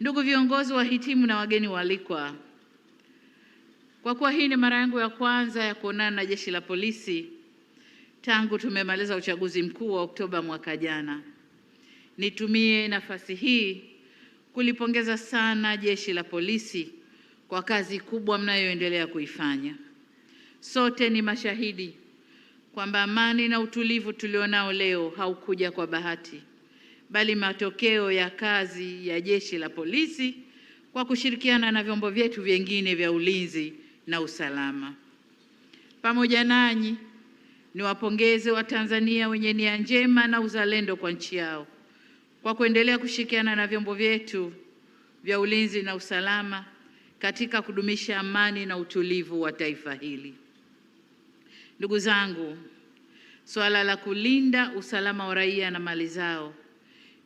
Ndugu viongozi, wahitimu na wageni waalikwa, kwa kuwa hii ni mara yangu ya kwanza ya kuonana na Jeshi la Polisi tangu tumemaliza uchaguzi mkuu wa Oktoba mwaka jana, nitumie nafasi hii kulipongeza sana Jeshi la Polisi kwa kazi kubwa mnayoendelea kuifanya. Sote ni mashahidi kwamba amani na utulivu tulionao leo haukuja kwa bahati, bali matokeo ya kazi ya Jeshi la Polisi kwa kushirikiana na vyombo vyetu vingine vya ulinzi na usalama. Pamoja nanyi, niwapongeze Watanzania wenye nia njema na uzalendo kwa nchi yao kwa kuendelea kushirikiana na vyombo vyetu vya ulinzi na usalama katika kudumisha amani na utulivu wa taifa hili. Ndugu zangu, suala la kulinda usalama wa raia na mali zao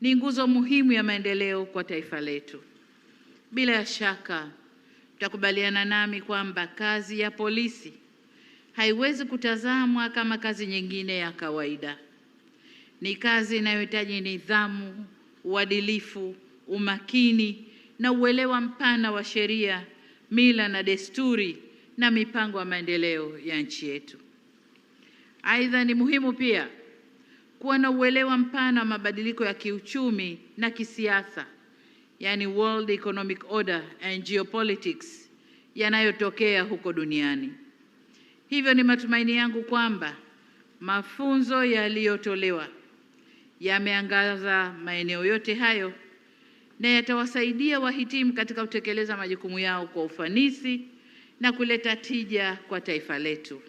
ni nguzo muhimu ya maendeleo kwa taifa letu. Bila shaka, mtakubaliana nami kwamba kazi ya polisi haiwezi kutazamwa kama kazi nyingine ya kawaida. Ni kazi inayohitaji nidhamu, uadilifu, umakini na uelewa mpana wa sheria, mila na desturi na mipango ya maendeleo ya nchi yetu. Aidha, ni muhimu pia kuwa na uelewa mpana wa mabadiliko ya kiuchumi na kisiasa, yani World Economic Order and Geopolitics, yanayotokea huko duniani. Hivyo ni matumaini yangu kwamba mafunzo yaliyotolewa yameangaza maeneo yote hayo na yatawasaidia wahitimu katika kutekeleza majukumu yao kwa ufanisi na kuleta tija kwa taifa letu.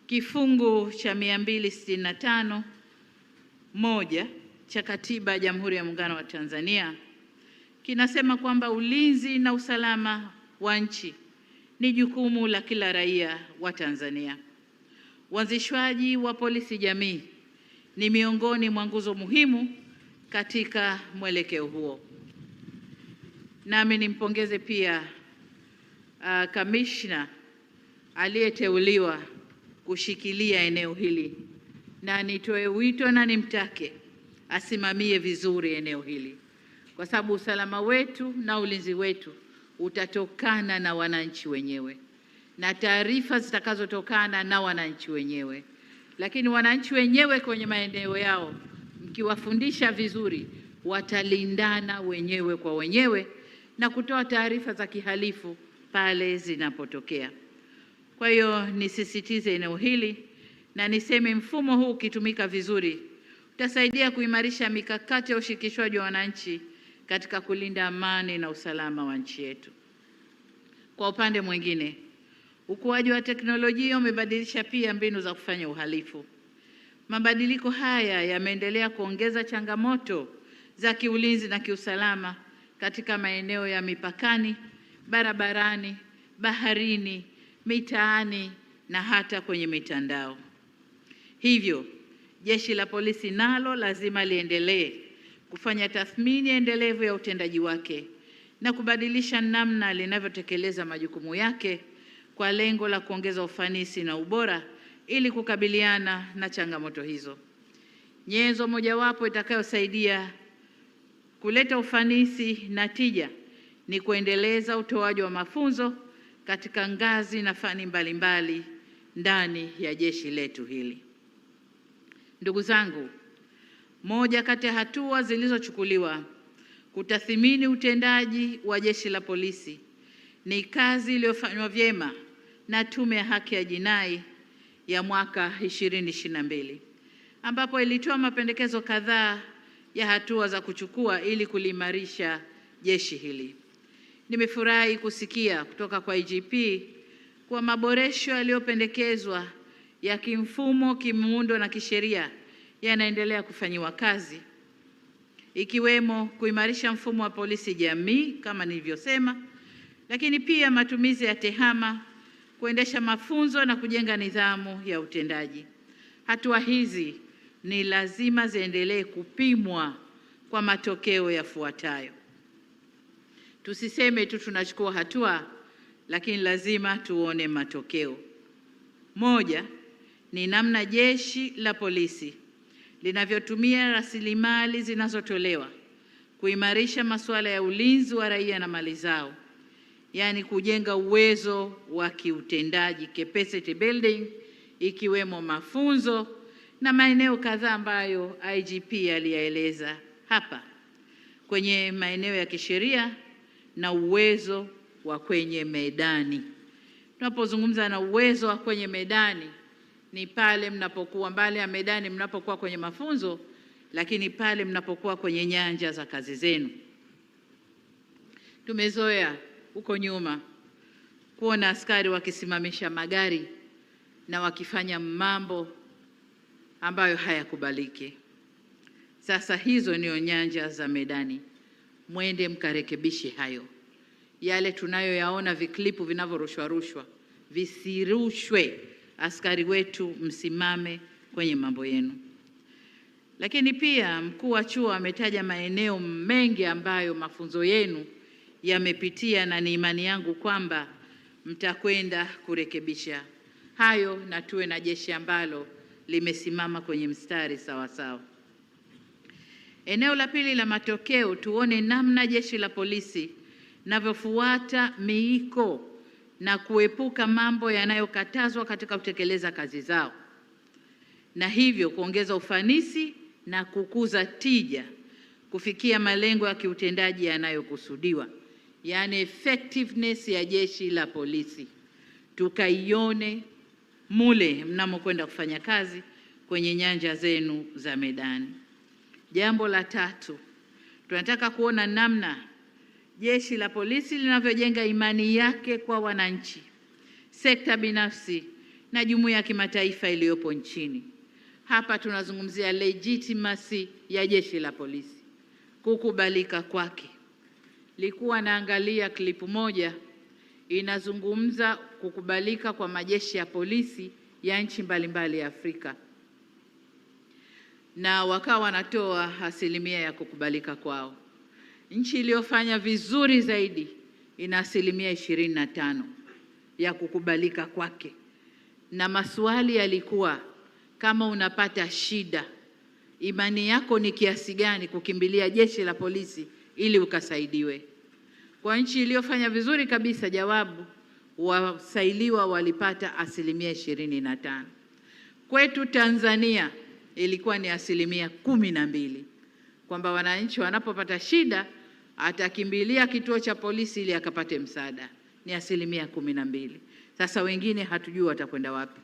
Kifungu cha 265(1) cha Katiba ya Jamhuri ya Muungano wa Tanzania kinasema kwamba ulinzi na usalama wa nchi ni jukumu la kila raia wa Tanzania. Uanzishwaji wa polisi jamii ni miongoni mwa nguzo muhimu katika mwelekeo huo. Nami nimpongeze pia kamishna aliyeteuliwa kushikilia eneo hili, na nitoe wito na nimtake asimamie vizuri eneo hili, kwa sababu usalama wetu na ulinzi wetu utatokana na wananchi wenyewe na taarifa zitakazotokana na wananchi wenyewe. Lakini wananchi wenyewe kwenye maeneo yao, mkiwafundisha vizuri, watalindana wenyewe kwa wenyewe na kutoa taarifa za kihalifu pale zinapotokea. Kwa hiyo nisisitize eneo hili na niseme mfumo huu ukitumika vizuri utasaidia kuimarisha mikakati ya ushirikishwaji wa wananchi katika kulinda amani na usalama wa nchi yetu. Kwa upande mwingine, ukuaji wa teknolojia umebadilisha pia mbinu za kufanya uhalifu. Mabadiliko haya yameendelea kuongeza changamoto za kiulinzi na kiusalama katika maeneo ya mipakani, barabarani, baharini, mitaani na hata kwenye mitandao. Hivyo, Jeshi la Polisi nalo lazima liendelee kufanya tathmini endelevu ya utendaji wake na kubadilisha namna linavyotekeleza majukumu yake kwa lengo la kuongeza ufanisi na ubora ili kukabiliana na changamoto hizo. Nyenzo mojawapo itakayosaidia kuleta ufanisi na tija ni kuendeleza utoaji wa mafunzo katika ngazi na fani mbalimbali ndani ya jeshi letu hili. Ndugu zangu, moja kati ya hatua zilizochukuliwa kutathmini utendaji wa Jeshi la Polisi ni kazi iliyofanywa vyema na Tume ya Haki ya Jinai ya mwaka 2022, ambapo ilitoa mapendekezo kadhaa ya hatua za kuchukua ili kuliimarisha jeshi hili. Nimefurahi kusikia kutoka kwa IGP kwa maboresho yaliyopendekezwa ya kimfumo, kimuundo na kisheria yanaendelea kufanyiwa kazi, ikiwemo kuimarisha mfumo wa polisi jamii kama nilivyosema, lakini pia matumizi ya tehama, kuendesha mafunzo na kujenga nidhamu ya utendaji. Hatua hizi ni lazima ziendelee kupimwa kwa matokeo yafuatayo. Tusiseme tu tunachukua hatua, lakini lazima tuone matokeo. Moja, ni namna Jeshi la Polisi linavyotumia rasilimali zinazotolewa kuimarisha masuala ya ulinzi wa raia na mali zao, yaani kujenga uwezo wa kiutendaji, capacity building, ikiwemo mafunzo na maeneo kadhaa ambayo IGP aliyaeleza hapa, kwenye maeneo ya kisheria na uwezo wa kwenye medani. Tunapozungumza na uwezo wa kwenye medani, ni pale mnapokuwa mbali ya medani, mnapokuwa kwenye mafunzo, lakini pale mnapokuwa kwenye nyanja za kazi zenu. Tumezoea huko nyuma kuona askari wakisimamisha magari na wakifanya mambo ambayo hayakubaliki. Sasa hizo ndio nyanja za medani. Mwende mkarekebishe hayo. Yale tunayoyaona viklipu vinavyorushwa visirushwe. Askari wetu msimame kwenye mambo yenu. Lakini pia mkuu wa chuo ametaja maeneo mengi ambayo mafunzo yenu yamepitia, na ni imani yangu kwamba mtakwenda kurekebisha hayo na tuwe na jeshi ambalo limesimama kwenye mstari sawa sawa. Eneo la pili la matokeo, tuone namna jeshi la polisi linavyofuata miiko na kuepuka mambo yanayokatazwa katika kutekeleza kazi zao, na hivyo kuongeza ufanisi na kukuza tija kufikia malengo ya kiutendaji yanayokusudiwa, yaani effectiveness ya jeshi la polisi tukaione mule mnamokwenda kufanya kazi kwenye nyanja zenu za medani. Jambo la tatu, tunataka kuona namna jeshi la polisi linavyojenga imani yake kwa wananchi, sekta binafsi na jumuiya ya kimataifa iliyopo nchini. Hapa tunazungumzia legitimacy ya jeshi la polisi, kukubalika kwake. Nilikuwa naangalia klipu moja inazungumza kukubalika kwa majeshi ya polisi ya nchi mbalimbali ya Afrika, na wakawa wanatoa asilimia ya kukubalika kwao. Nchi iliyofanya vizuri zaidi ina asilimia 25 ya kukubalika kwake, na maswali yalikuwa, kama unapata shida, imani yako ni kiasi gani kukimbilia jeshi la polisi ili ukasaidiwe? Kwa nchi iliyofanya vizuri kabisa, jawabu, wasailiwa walipata asilimia 25. Kwetu Tanzania ilikuwa ni asilimia 12, kwamba wananchi wanapopata shida atakimbilia kituo cha polisi ili akapate msaada. Ni asilimia 12. Sasa wengine hatujui watakwenda wapi.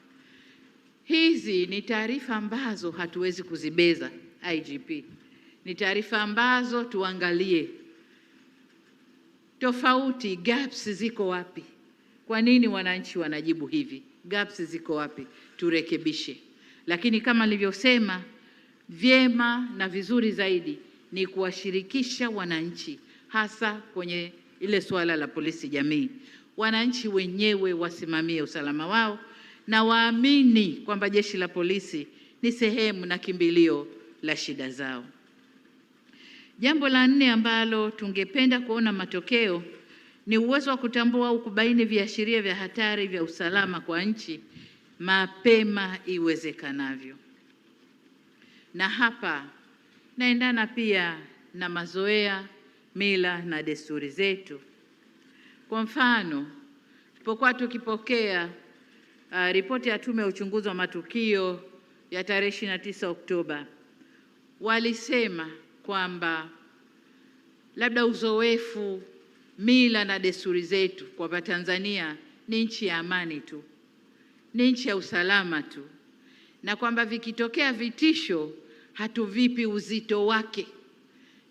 Hizi ni taarifa ambazo hatuwezi kuzibeza IGP. Ni taarifa ambazo tuangalie tofauti, gaps ziko wapi? Kwa nini wananchi wanajibu hivi? Gaps ziko wapi? Turekebishe. Lakini kama nilivyosema, vyema na vizuri zaidi ni kuwashirikisha wananchi, hasa kwenye ile suala la polisi jamii. Wananchi wenyewe wasimamie usalama wao na waamini kwamba jeshi la polisi ni sehemu na kimbilio la shida zao. Jambo la 4 ambalo tungependa kuona matokeo ni uwezo wa kutambua au kubaini viashiria vya hatari vya usalama kwa nchi mapema iwezekanavyo. Na hapa naendana pia na mazoea, mila na desturi zetu. Kwa mfano, tulipokuwa tukipokea ripoti ya Tume ya Uchunguzi wa Matukio ya tarehe 29 Oktoba, walisema kwamba labda uzoefu, mila na desturi zetu kwa Tanzania ni nchi ya amani tu, ni nchi ya usalama tu, na kwamba vikitokea vitisho hatuvipi uzito wake.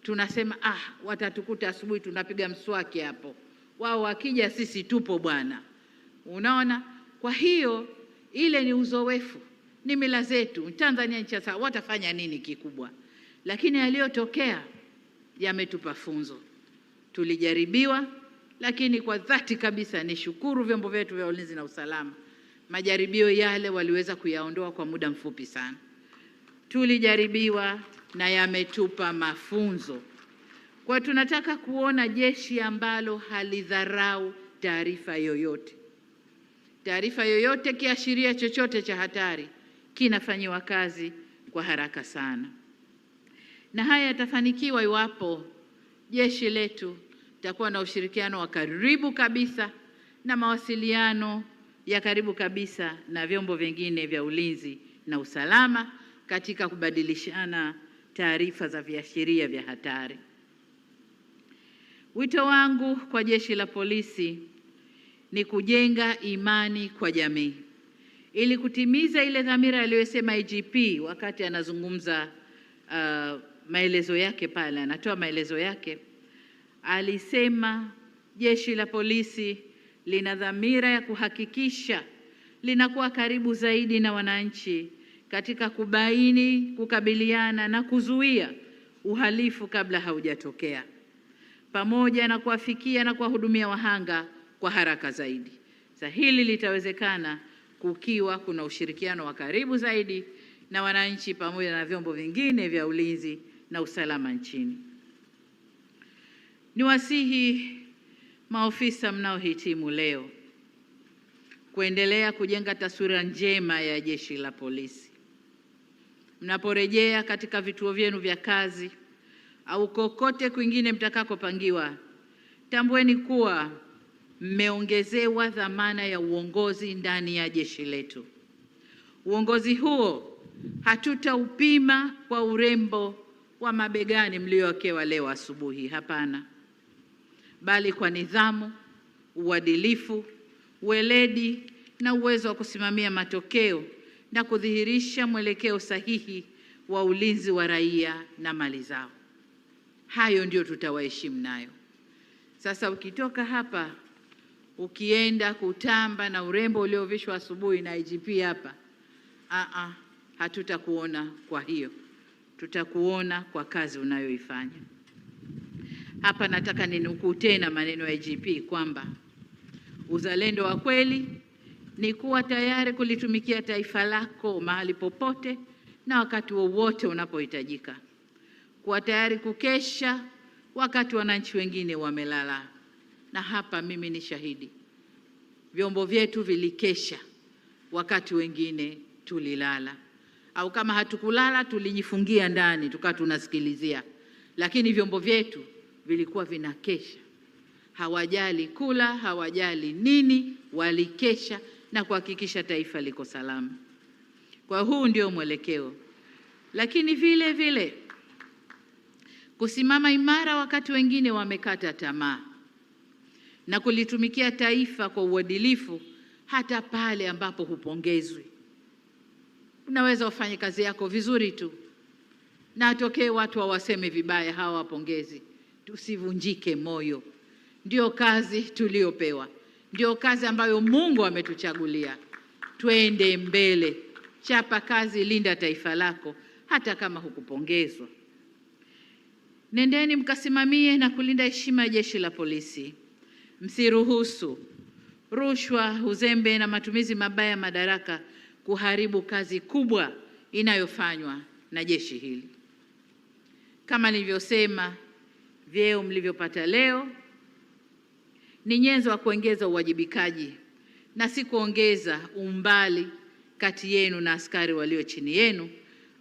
Tunasema watatukuta asubuhi tunapiga mswaki hapo, wao wakija sisi tupo bwana. Unaona? Kwa hiyo ile ni uzoefu, ni mila zetu. Tanzania nchi sasa watafanya nini kikubwa? Lakini yaliyotokea yametupa funzo. Tulijaribiwa, lakini kwa dhati kabisa nishukuru vyombo vyetu vya ulinzi na usalama. Majaribio yale waliweza kuyaondoa kwa muda mfupi sana. Tulijaribiwa na yametupa mafunzo. Kwa tunataka kuona jeshi ambalo halidharau taarifa yoyote. Taarifa yoyote, kiashiria chochote cha hatari kinafanyiwa kazi kwa haraka sana. Na haya yatafanikiwa iwapo jeshi letu litakuwa na ushirikiano wa karibu kabisa na mawasiliano ya karibu kabisa na vyombo vingine vya ulinzi na usalama katika kubadilishana taarifa za viashiria vya hatari. Wito wangu kwa jeshi la polisi ni kujenga imani kwa jamii ili kutimiza ile dhamira aliyosema IGP wakati anazungumza maelezo yake pale, anatoa maelezo yake. Alisema jeshi la polisi lina dhamira ya kuhakikisha linakuwa karibu zaidi na wananchi katika kubaini, kukabiliana na kuzuia uhalifu kabla haujatokea, pamoja na kuwafikia na kuwahudumia wahanga kwa haraka zaidi. Sasa hili litawezekana kukiwa kuna ushirikiano wa karibu zaidi na wananchi pamoja na vyombo vingine vya ulinzi na usalama nchini. Niwasihi maofisa mnaohitimu leo kuendelea kujenga taswira njema ya jeshi la polisi. Mnaporejea katika vituo vyenu vya kazi au kokote kwingine mtakakopangiwa, tambueni kuwa mmeongezewa dhamana ya uongozi ndani ya jeshi letu. Uongozi huo hatutaupima kwa urembo wa mabegani mliowekewa leo asubuhi, hapana, bali kwa nidhamu, uadilifu, weledi na uwezo wa kusimamia matokeo na kudhihirisha mwelekeo sahihi wa ulinzi wa raia na mali zao. Hayo ndio tutawaheshimu nayo. Sasa ukitoka hapa ukienda kutamba na urembo uliovishwa asubuhi na IGP hapa, hatutakuona. Kwa hiyo tutakuona kwa kazi unayoifanya. Hapa nataka ninukuu tena maneno ya IGP kwamba uzalendo wa kweli ni kuwa tayari kulitumikia taifa lako mahali popote na wakati wowote unapohitajika, kuwa tayari kukesha wakati wananchi wengine wamelala. Na hapa mimi ni shahidi, vyombo vyetu vilikesha wakati wengine tulilala, au kama hatukulala tulijifungia ndani tukawa tunasikilizia, lakini vyombo vyetu vilikuwa vinakesha. Hawajali kula, hawajali nini, walikesha na kuhakikisha taifa liko salama. Kwa huu ndio mwelekeo, lakini vile vile kusimama imara wakati wengine wamekata tamaa na kulitumikia taifa kwa uadilifu hata pale ambapo hupongezwi. Unaweza ufanye kazi yako vizuri tu na atokee watu wawaseme vibaya, hawa wapongezi. Tusivunjike moyo. Ndio kazi tuliopewa, ndio kazi ambayo Mungu ametuchagulia. Twende mbele, chapa kazi, linda taifa lako hata kama hukupongezwa. Nendeni mkasimamie na kulinda heshima ya jeshi la polisi. Msiruhusu rushwa, uzembe na matumizi mabaya ya madaraka kuharibu kazi kubwa inayofanywa na jeshi hili. Kama nilivyosema, vyeo mlivyopata leo ni nyenzo wa kuongeza uwajibikaji na si kuongeza umbali kati yenu na askari walio chini yenu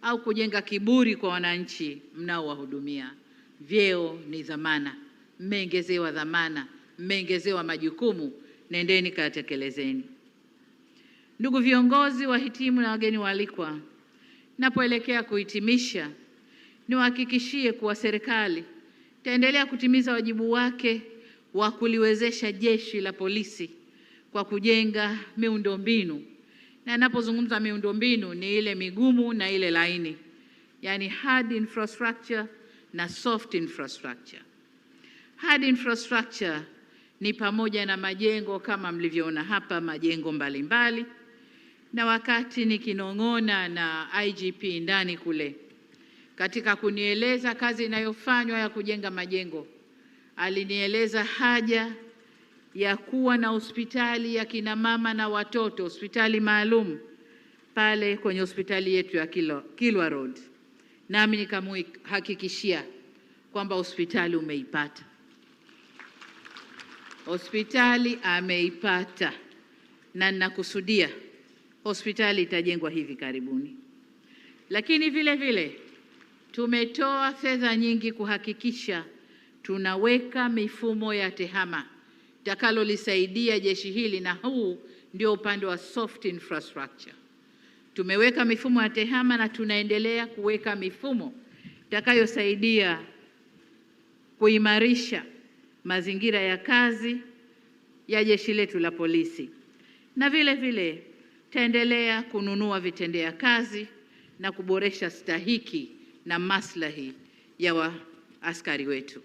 au kujenga kiburi kwa wananchi mnaowahudumia. Vyeo ni dhamana, mmeongezewa dhamana, mmeongezewa majukumu, nendeni kayatekelezeni. Ndugu viongozi, wahitimu na wageni waalikwa, napoelekea kuhitimisha, niwahakikishie kuwa serikali itaendelea kutimiza wajibu wake wa kuliwezesha jeshi la polisi kwa kujenga miundombinu. Na ninapozungumza miundombinu ni ile migumu na ile laini, yani hard infrastructure na soft infrastructure. Hard infrastructure ni pamoja na majengo kama mlivyoona hapa, majengo mbalimbali. Na wakati nikinong'ona na IGP ndani kule katika kunieleza kazi inayofanywa ya kujenga majengo, alinieleza haja ya kuwa na hospitali ya kina mama na watoto, hospitali maalum pale kwenye hospitali yetu ya Kilwa Road. Nami nikamhakikishia kwamba hospitali umeipata. Hospitali ameipata na ninakusudia hospitali itajengwa hivi karibuni. Lakini vile vile tumetoa fedha nyingi kuhakikisha tunaweka mifumo ya tehama itakalolisaidia jeshi hili, na huu ndio upande wa soft infrastructure. Tumeweka mifumo ya tehama na tunaendelea kuweka mifumo itakayosaidia kuimarisha mazingira ya kazi ya jeshi letu la polisi, na vile vile taendelea kununua vitendea kazi na kuboresha stahiki na maslahi ya askari wetu.